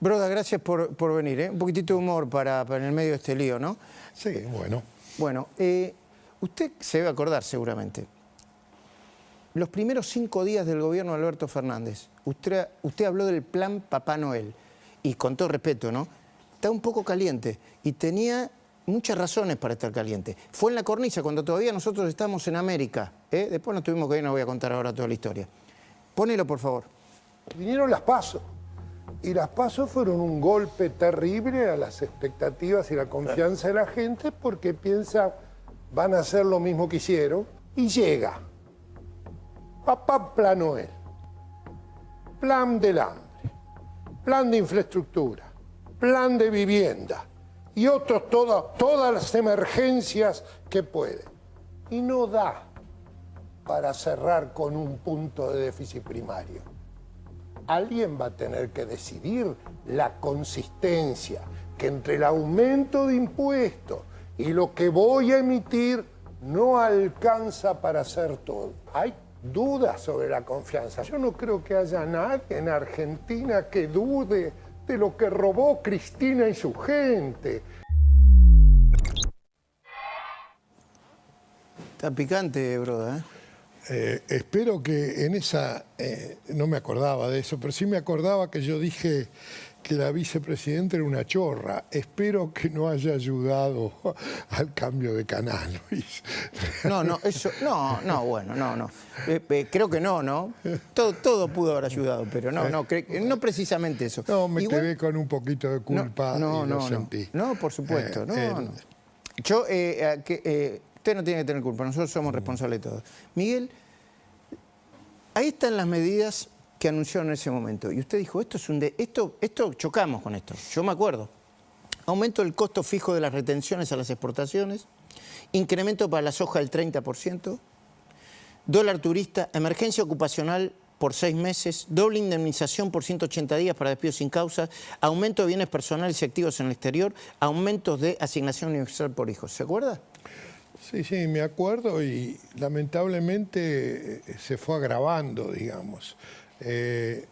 Broda, gracias por venir, ¿eh? Un poquitito de humor para en el medio de este lío, ¿no? Sí, bueno. Bueno, usted se debe acordar seguramente. Los primeros 5 días del gobierno de Alberto Fernández, usted habló del plan Papá Noel. Y con todo respeto, ¿no? Está un poco caliente y tenía muchas razones para estar caliente. Fue en la cornisa cuando todavía nosotros estábamos en América. Después nos tuvimos que ir, no voy a contar ahora toda la historia. Ponelo, por favor. Vinieron las PASO. Y las PASO fueron un golpe terrible a las expectativas y la confianza de la gente porque piensa van a hacer lo mismo que hicieron. Y llega Papá Plan Noel, plan del hambre, plan de infraestructura, plan de vivienda y otros, todas las emergencias que puede. Y no da para cerrar con un punto de déficit primario. Alguien va a tener que decidir la consistencia que entre el aumento de impuestos y lo que voy a emitir no alcanza para hacer todo. Hay dudas sobre la confianza. Yo no creo que haya nadie en Argentina que dude de lo que robó Cristina y su gente. Está picante, broda, ¿eh? Espero que en esa, no me acordaba de eso, pero sí me acordaba que yo dije que la vicepresidenta era una chorra. Espero que no haya ayudado al cambio de canal, Luis. No, eso, bueno, no. Creo que no. Todo pudo haber ayudado, pero no precisamente eso. No, me Igual, quedé con un poquito de culpa y lo sentí. No, por supuesto, no. Yo, usted no tiene que tener culpa, nosotros somos responsables de todo. Miguel, ahí están las medidas que anunciaron en ese momento. Y usted dijo, esto chocamos con esto. Yo me acuerdo. Aumento del costo fijo de las retenciones a las exportaciones, incremento para la soja del 30%, dólar turista, emergencia ocupacional por 6 meses, doble indemnización por 180 días para despidos sin causa, aumento de bienes personales y activos en el exterior, aumentos de asignación universal por hijos. ¿Se acuerda? Sí, me acuerdo y lamentablemente se fue agravando, digamos. Este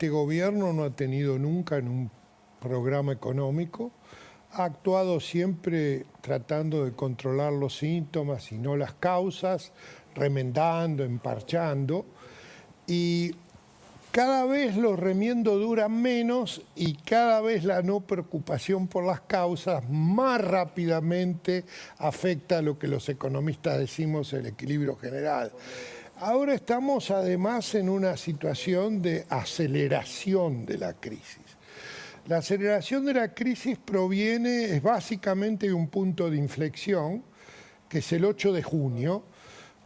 gobierno no ha tenido nunca en un programa económico, ha actuado siempre tratando de controlar los síntomas y no las causas, remendando, emparchando, y cada vez los remiendos duran menos y cada vez la no preocupación por las causas más rápidamente afecta a lo que los economistas decimos el equilibrio general. Ahora estamos además en una situación de aceleración de la crisis. La aceleración de la crisis es básicamente de un punto de inflexión, que es el 8 de junio,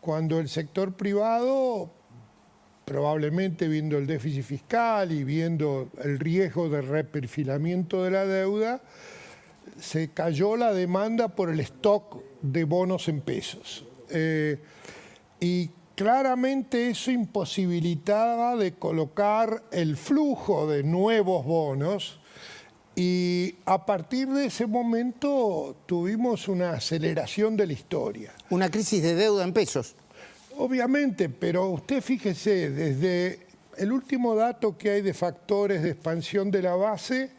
cuando el sector privado, probablemente viendo el déficit fiscal y viendo el riesgo de reperfilamiento de la deuda, se cayó la demanda por el stock de bonos en pesos. Y claramente eso imposibilitaba de colocar el flujo de nuevos bonos y a partir de ese momento tuvimos una aceleración de la historia. Una crisis de deuda en pesos. Obviamente, pero usted fíjese, desde el último dato que hay de factores de expansión de la base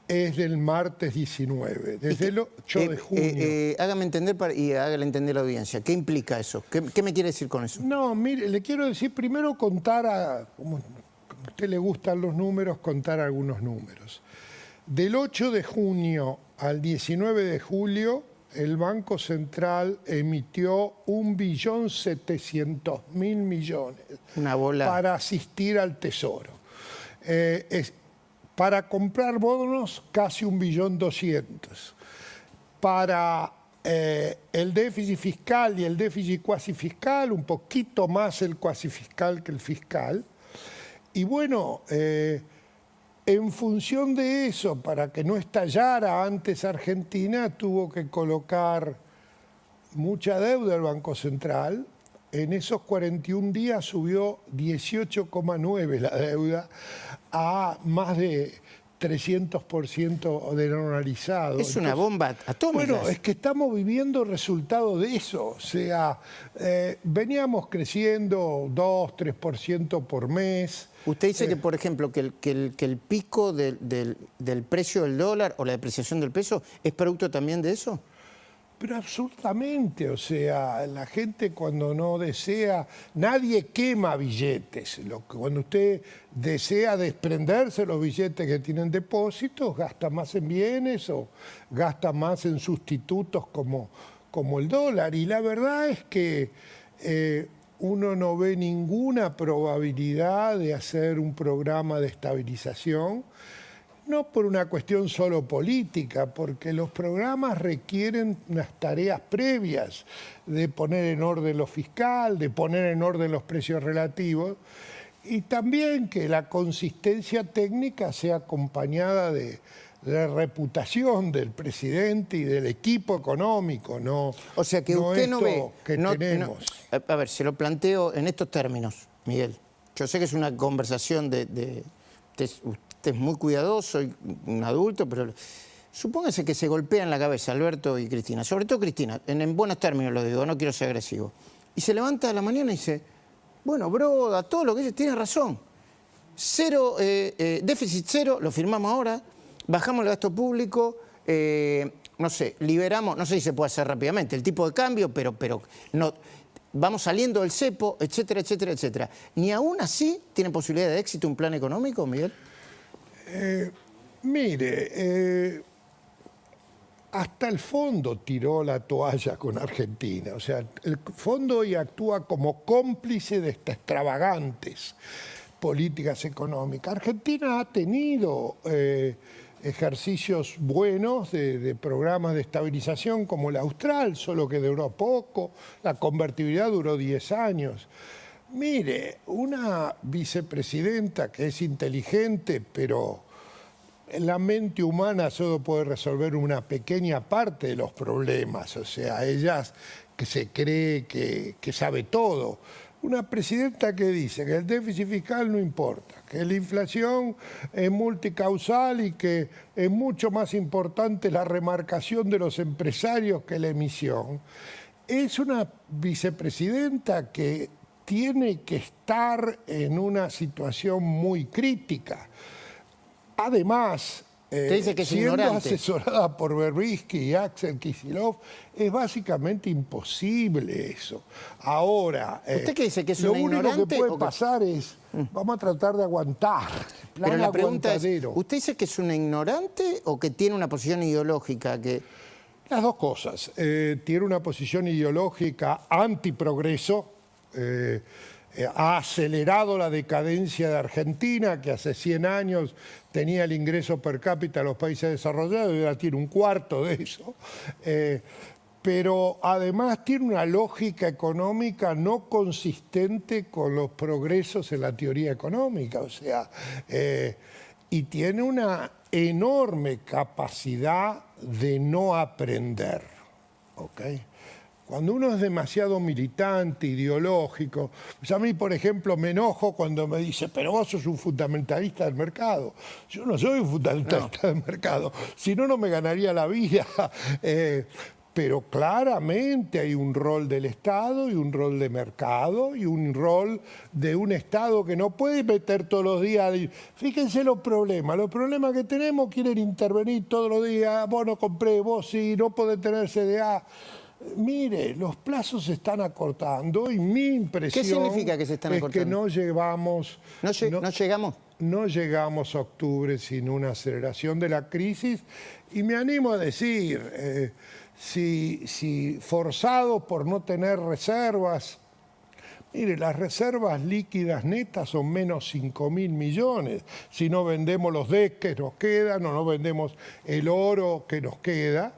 es del martes 19, desde el 8 de junio. Hágame entender y hágale entender a la audiencia. ¿Qué implica eso? ¿Qué me quiere decir con eso? No, mire, le quiero decir primero como a usted le gustan los números, contar algunos números. Del 8 de junio al 19 de julio, el Banco Central emitió 1.700.000 millones Una bola para asistir al Tesoro. Para comprar bonos, casi 1.200.000. Para el déficit fiscal y el déficit cuasi fiscal, un poquito más el cuasi fiscal que el fiscal. Y bueno, en función de eso, para que no estallara antes Argentina, tuvo que colocar mucha deuda el Banco Central. En esos 41 días subió 18,9 la deuda a más de 300% dolarizado. Es una bomba atómica. Bueno, es que estamos viviendo resultado de eso. O sea, veníamos creciendo 2, 3% por mes. Usted dice que, por ejemplo, que el pico del precio del dólar o la depreciación del peso es producto también de eso. Pero absolutamente, o sea, la gente cuando no desea, nadie quema billetes. Cuando usted desea desprenderse de los billetes que tienen depósitos, gasta más en bienes o gasta más en sustitutos como el dólar. Y la verdad es que uno no ve ninguna probabilidad de hacer un programa de estabilización. No por una cuestión solo política, porque los programas requieren unas tareas previas de poner en orden lo fiscal, de poner en orden los precios relativos y también que la consistencia técnica sea acompañada de la reputación del presidente y del equipo económico, no. O sea que no usted no ve. esto que tenemos. A ver, se lo planteo en estos términos, Miguel. Yo sé que es una conversación Usted es muy cuidadoso, un adulto, pero supóngase que se golpean la cabeza Alberto y Cristina, sobre todo Cristina, en buenos términos lo digo, no quiero ser agresivo. Y se levanta a la mañana y dice, bueno, Broda, todo lo que dice, tiene razón. Déficit cero, lo firmamos ahora, bajamos el gasto público, no sé, liberamos, no sé si se puede hacer rápidamente, el tipo de cambio, pero no, vamos saliendo del cepo, etcétera, etcétera, etcétera. ¿Ni aún así tiene posibilidad de éxito un plan económico, Miguel? Mire, hasta el fondo tiró la toalla con Argentina. O sea, el fondo hoy actúa como cómplice de estas extravagantes políticas económicas. Argentina ha tenido ejercicios buenos de programas de estabilización como el Austral, solo que duró poco. La convertibilidad duró 10 años. Mire, una vicepresidenta que es inteligente, pero la mente humana solo puede resolver una pequeña parte de los problemas. O sea, ella que se cree que sabe todo. Una presidenta que dice que el déficit fiscal no importa, que la inflación es multicausal y que es mucho más importante la remarcación de los empresarios que la emisión. Es una vicepresidenta que tiene que estar en una situación muy crítica. Además, dice que es siendo ignorante. asesorada por Berbisky y Axel Kicillof, es básicamente imposible eso. Ahora, ¿usted qué dice, que es lo una único ignorante que puede o que- pasar es, vamos a tratar de aguantar. Pero Plan la pregunta es, aguantadero. ¿usted dice que es una ignorante o que tiene una posición ideológica que... Las dos cosas. Tiene una posición ideológica antiprogreso, ha acelerado la decadencia de Argentina, que hace 100 años tenía el ingreso per cápita de los países desarrollados y ahora tiene un cuarto de eso. Pero además tiene una lógica económica no consistente con los progresos en la teoría económica. O sea, y tiene una enorme capacidad de no aprender. ¿Ok? Cuando uno es demasiado militante, ideológico, pues a mí, por ejemplo, me enojo cuando me dice, pero vos sos un fundamentalista del mercado. Yo no soy un fundamentalista del mercado, si no, no me ganaría la vida. Pero claramente hay un rol del Estado y un rol de mercado y un rol de un Estado que no puede meter todos los días. Fíjense los problemas que tenemos, quieren intervenir todos los días, vos no compré, vos sí, no podés tener CDA. Mire, los plazos se están acortando y mi impresión... ¿Qué significa que se están acortando? Es que no llevamos... ¿No llegamos? No llegamos a octubre sin una aceleración de la crisis y me animo a decir, si forzados por no tener reservas, mire, las reservas líquidas netas son menos 5.000 millones. Si no vendemos los DES que nos quedan o no vendemos el oro que nos queda,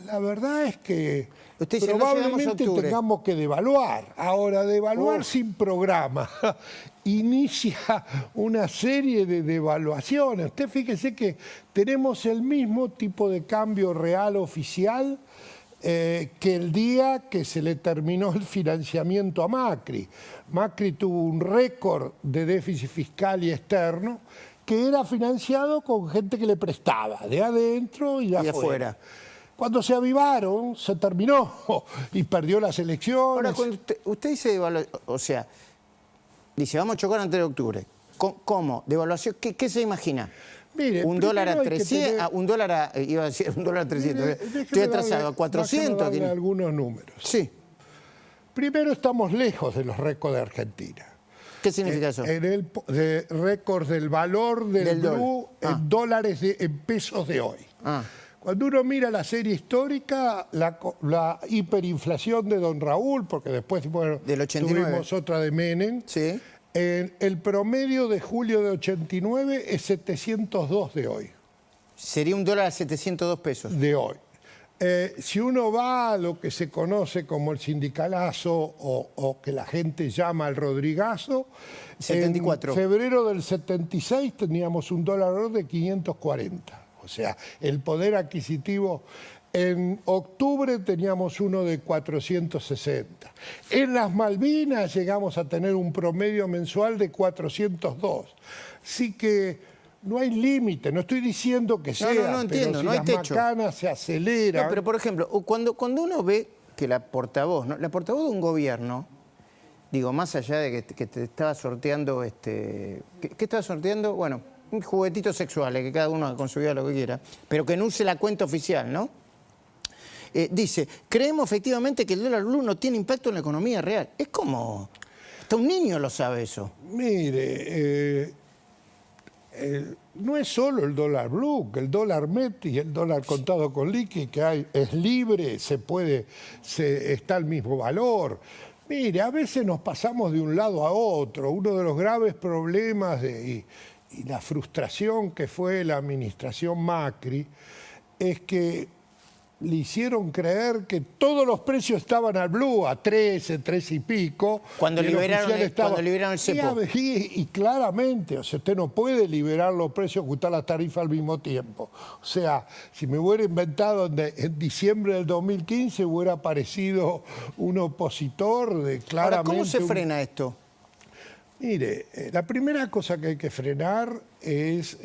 la verdad es que Usted dice, no llegamos a probablemente octubre. tengamos que devaluar. Ahora, devaluar sin programa inicia una serie de devaluaciones. Usted fíjese que tenemos el mismo tipo de cambio real oficial que el día que se le terminó el financiamiento a Macri. Macri tuvo un récord de déficit fiscal y externo que era financiado con gente que le prestaba, de adentro y de afuera. Cuando se avivaron, se terminó y perdió las elecciones. Ahora, cuando usted dice devaluación, o sea, dice, vamos a chocar antes de octubre. ¿Cómo? ¿Devaluación? ¿Qué se imagina? Mire, un dólar a 300, tener... un dólar a, iba a decir, un dólar a 300. Mire, estoy atrasado, a 400. Darle algunos números. Sí. Primero, estamos lejos de los récords de Argentina. ¿Qué significa eso? En el récord del valor del blue en dólares, en pesos de hoy. Cuando uno mira la serie histórica, la hiperinflación de Don Raúl, porque después del 89. Tuvimos otra de Menem, sí. El promedio de julio de 89 es 702 de hoy. Sería un dólar a 702 pesos. De hoy. Si uno va a lo que se conoce como el sindicalazo o que la gente llama el Rodrigazo, 74. En febrero del 76 teníamos un dólar de 540. O sea, el poder adquisitivo. En octubre teníamos uno de 460. En las Malvinas llegamos a tener un promedio mensual de 402. Así que no hay límite, no estoy diciendo que sea, no entiendo, pero si no hay las techo. macanas se aceleran... No, pero por ejemplo, cuando uno ve que la portavoz de un gobierno, digo, más allá de que te estaba sorteando, ¿qué estaba sorteando? Bueno, juguetitos sexuales, que cada uno con su vida lo que quiera, pero que no use la cuenta oficial, ¿no? Dice, creemos efectivamente que el dólar blue no tiene impacto en la economía real. Es como, hasta un niño lo sabe eso. Mire, no es solo el dólar blue, que el dólar MET y el dólar contado con liqui que es libre, está al mismo valor. Mire, a veces nos pasamos de un lado a otro. Uno de los graves problemas y la frustración que fue la administración Macri es que le hicieron creer que todos los precios estaban al blue, a 13, 13 y pico. Cuando liberaron el cepo. Y claramente, o sea, usted no puede liberar los precios y ajustar las tarifas al mismo tiempo. O sea, si me hubiera inventado en diciembre del 2015, hubiera aparecido un opositor de claramente... Ahora, ¿cómo se frena esto? Mire, la primera cosa que hay que frenar es...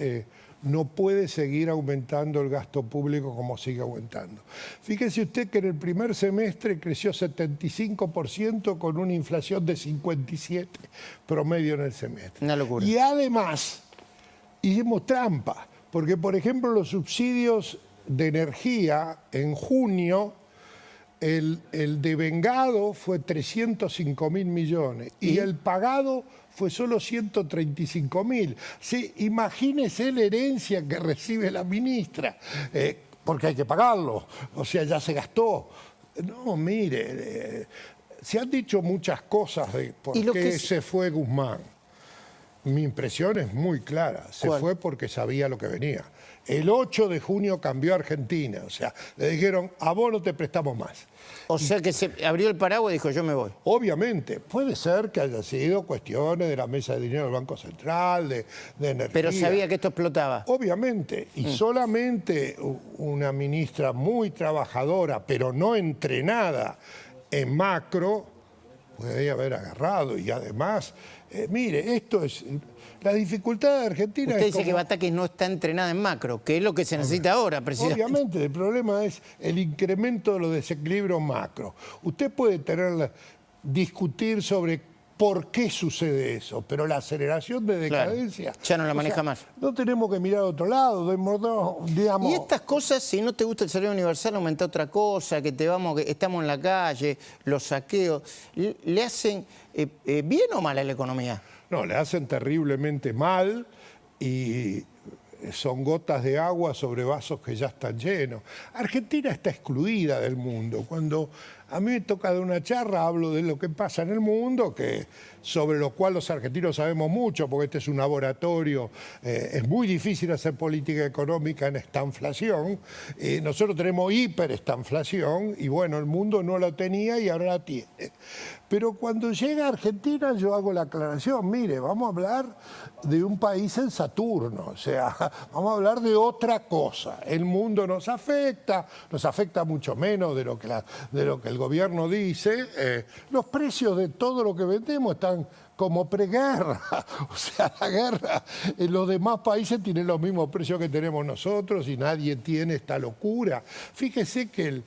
no puede seguir aumentando el gasto público como sigue aumentando. Fíjese usted que en el primer semestre creció 75% con una inflación de 57% promedio en el semestre. Una locura. Y además hicimos trampa, porque por ejemplo los subsidios de energía en junio, el devengado fue 305.000 millones y el pagado fue solo 135.000. Sí, imagínese la herencia que recibe la ministra, porque hay que pagarlo, o sea, ya se gastó. No, mire, se han dicho muchas cosas de por qué se fue Guzmán. Mi impresión es muy clara, se fue porque sabía lo que venía. El 8 de junio cambió Argentina, o sea, le dijeron, a vos no te prestamos más. O sea que se abrió el paraguas y dijo, yo me voy. Obviamente, puede ser que haya sido cuestiones de la mesa de dinero del Banco Central, de energía. Pero sabía que esto explotaba. Obviamente, y solamente una ministra muy trabajadora, pero no entrenada en macro, podría haber agarrado. Y además, mire, esto es... La dificultad de Argentina Usted dice que Batakis no está entrenada en macro, que es lo que se necesita ahora, precisamente. Obviamente, el problema es el incremento de los desequilibrios macro. Usted puede discutir sobre por qué sucede eso, pero la aceleración de decadencia... Claro, ya no la maneja más. No tenemos que mirar a otro lado, digamos... Y estas cosas, si no te gusta el salario universal, aumenta otra cosa, que estamos en la calle, los saqueos, ¿le hacen bien o mal a la economía? No, le hacen terriblemente mal y son gotas de agua sobre vasos que ya están llenos. Argentina está excluida del mundo. Cuando a mí me toca de una charla, hablo de lo que pasa en el mundo, sobre lo cual los argentinos sabemos mucho, porque este es un laboratorio. Es muy difícil hacer política económica en esta inflación. Nosotros tenemos hiperestanflación y bueno, el mundo no la tenía y ahora la tiene. Pero cuando llega a Argentina yo hago la aclaración, mire, vamos a hablar de un país en Saturno, o sea, vamos a hablar de otra cosa. El mundo nos afecta mucho menos de lo que el el gobierno dice, los precios de todo lo que vendemos están como preguerra. O sea, la guerra, en los demás países tienen los mismos precios que tenemos nosotros y nadie tiene esta locura. Fíjese que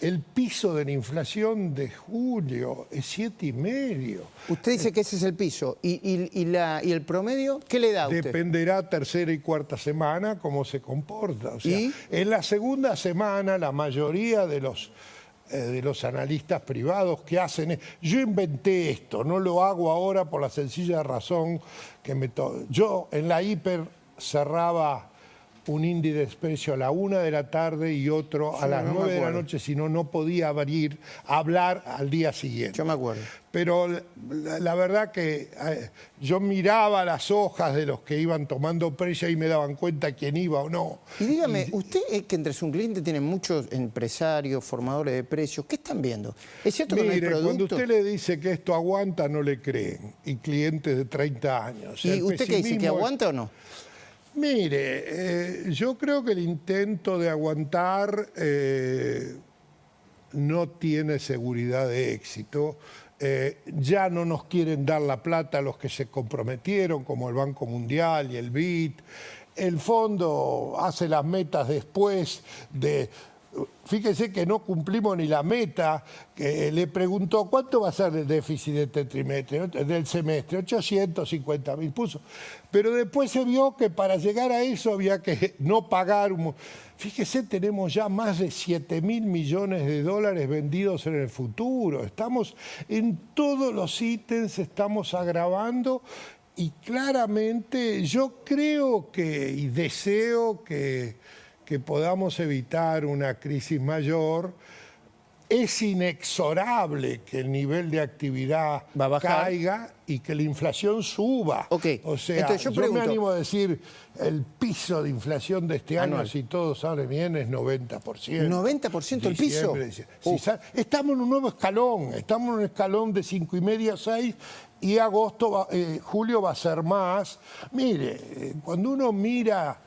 el piso de la inflación de julio es 7,5. Usted dice que ese es el piso. ¿Y el promedio? ¿Qué le da a usted? Dependerá tercera y cuarta semana cómo se comporta. O sea, en la segunda semana la mayoría de los analistas privados que hacen... Yo inventé esto, no lo hago ahora por la sencilla razón que yo en la hiper cerraba un índice de desprecio a la 1 de la tarde y otro a las 9 de la noche, si no, no podía hablar al día siguiente. Yo me acuerdo. Pero la verdad que yo miraba las hojas de los que iban tomando precio y me daban cuenta quién iba o no. Y dígame, usted que entre sus clientes tiene muchos empresarios, formadores de precios, ¿qué están viendo? ¿Es cierto que no hay producto? Cuando usted le dice que esto aguanta, no le creen. Y clientes de 30 años. ¿Y usted qué dice, que aguanta o no? Mire, yo creo que el intento de aguantar no tiene seguridad de éxito. Ya no nos quieren dar la plata a los que se comprometieron, como el Banco Mundial y el BID. El fondo hace las metas después de... Fíjese que no cumplimos ni la meta, que le preguntó cuánto va a ser el déficit de este trimestre, del semestre, 850.000 puso. Pero después se vio que para llegar a eso había que no pagar. Fíjese, tenemos ya más de 7.000 millones de dólares vendidos en el futuro. Estamos en todos los ítems, estamos agravando y claramente yo creo que y deseo que podamos evitar una crisis mayor. Es inexorable que el nivel de actividad caiga y que la inflación suba. O sea, entonces yo me animo a decir, el piso de inflación de este año, si todo sale bien, es 90%. ¿90% el piso? Estamos en un nuevo escalón, estamos en un escalón de 5,5 a 6 y julio va a ser más. Mire, cuando uno mira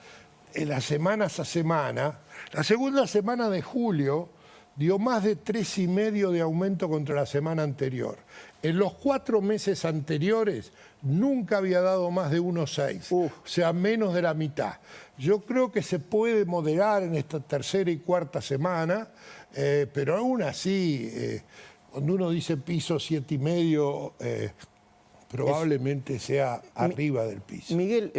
la semana a semana, la segunda semana de julio dio más de 3,5 de aumento contra la semana anterior. En los 4 meses anteriores nunca había dado más de 1,6, o sea, menos de la mitad. Yo creo que se puede moderar en esta tercera y cuarta semana, pero aún así, cuando uno dice piso 7,5... probablemente sea arriba del piso. Miguel,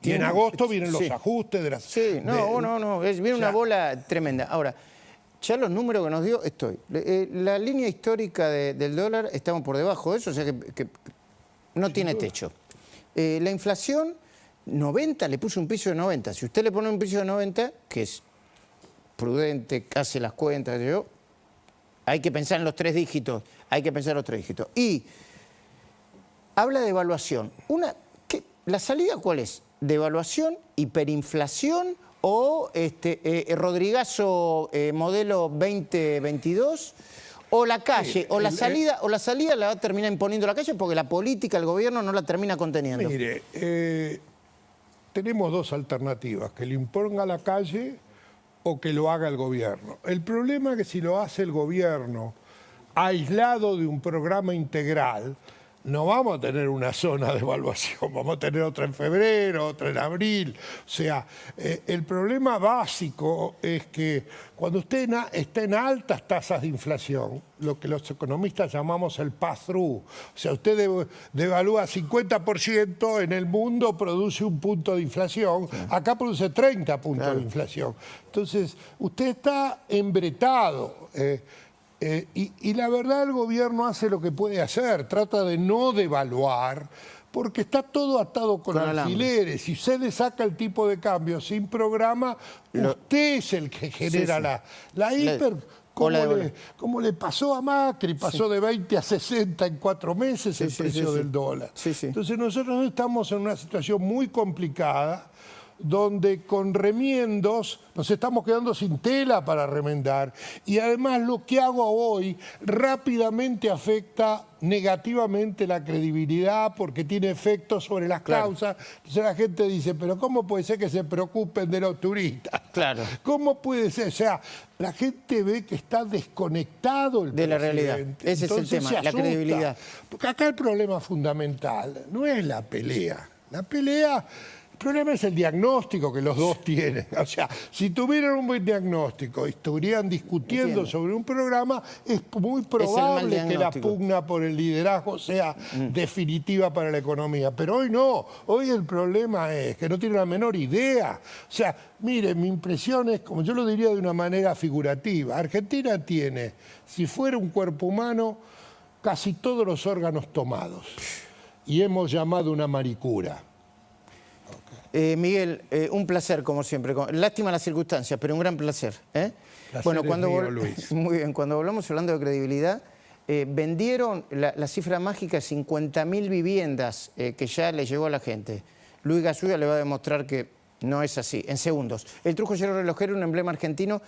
y en agosto vienen los ajustes de las... Sí, viene una bola tremenda. Ahora, ya los números que nos dio, la línea histórica del dólar, estamos por debajo de eso, o sea que no tiene techo. La inflación, 90, le puse un piso de 90. Si usted le pone un piso de 90, que es prudente, hace las cuentas, hay que pensar en los 3 dígitos, Y habla de evaluación. ¿La salida cuál es? ¿Devaluación, hiperinflación o Rodrigazo modelo 2022? ¿O la calle? ¿O la salida la va a terminar imponiendo la calle porque la política, el gobierno no la termina conteniendo? Mire, tenemos 2 alternativas, que lo imponga la calle o que lo haga el gobierno. El problema es que si lo hace el gobierno aislado de un programa integral, no vamos a tener una zona de evaluación, vamos a tener otra en febrero, otra en abril. O sea, el problema básico es que cuando usted está en altas tasas de inflación, lo que los economistas llamamos el pass-through, o sea, usted devalúa 50%, en el mundo produce 1 punto de inflación, acá produce 30 puntos de inflación. Entonces, usted está embretado. Y la verdad el gobierno hace lo que puede hacer, trata de no devaluar, porque está todo atado con alfileres. Si usted le saca el tipo de cambio sin programa, usted es el que genera la hiper... Como le pasó a Macri, pasó de 20 a 60 en 4 meses el precio del dólar. Entonces nosotros estamos en una situación muy complicada, donde con remiendos nos estamos quedando sin tela para remendar. Y además lo que hago hoy rápidamente afecta negativamente la credibilidad porque tiene efectos sobre las causas. Entonces la gente dice, pero ¿cómo puede ser que se preocupen de los turistas? Claro. ¿Cómo puede ser? O sea, la gente ve que está desconectado el De la realidad. presidente. Ese es el Entonces tema, se la asusta. credibilidad. Porque acá el problema fundamental no es la pelea. La pelea... El problema es el diagnóstico que los dos tienen. O sea, si tuvieran un buen diagnóstico y estuvieran discutiendo Entiendo. sobre un programa, es muy mal probable que la diagnóstico. pugna por el liderazgo sea definitiva para la economía. Pero hoy no. Hoy el problema es que no tiene la menor idea. O sea, mire, mi impresión es, como yo lo diría de una manera figurativa, Argentina tiene, si fuera un cuerpo humano, casi todos los órganos tomados. Y hemos llamado una maricura. Miguel, un placer como siempre. Lástima las circunstancias, pero un gran placer. Placer es mío, Luis. Muy bien, cuando hablamos hablando de credibilidad, vendieron la cifra mágica de 50.000 viviendas que ya le llegó a la gente. Luis Gasulla le va a demostrar que no es así, en segundos. El Trujo Hierro Relojero, un emblema argentino,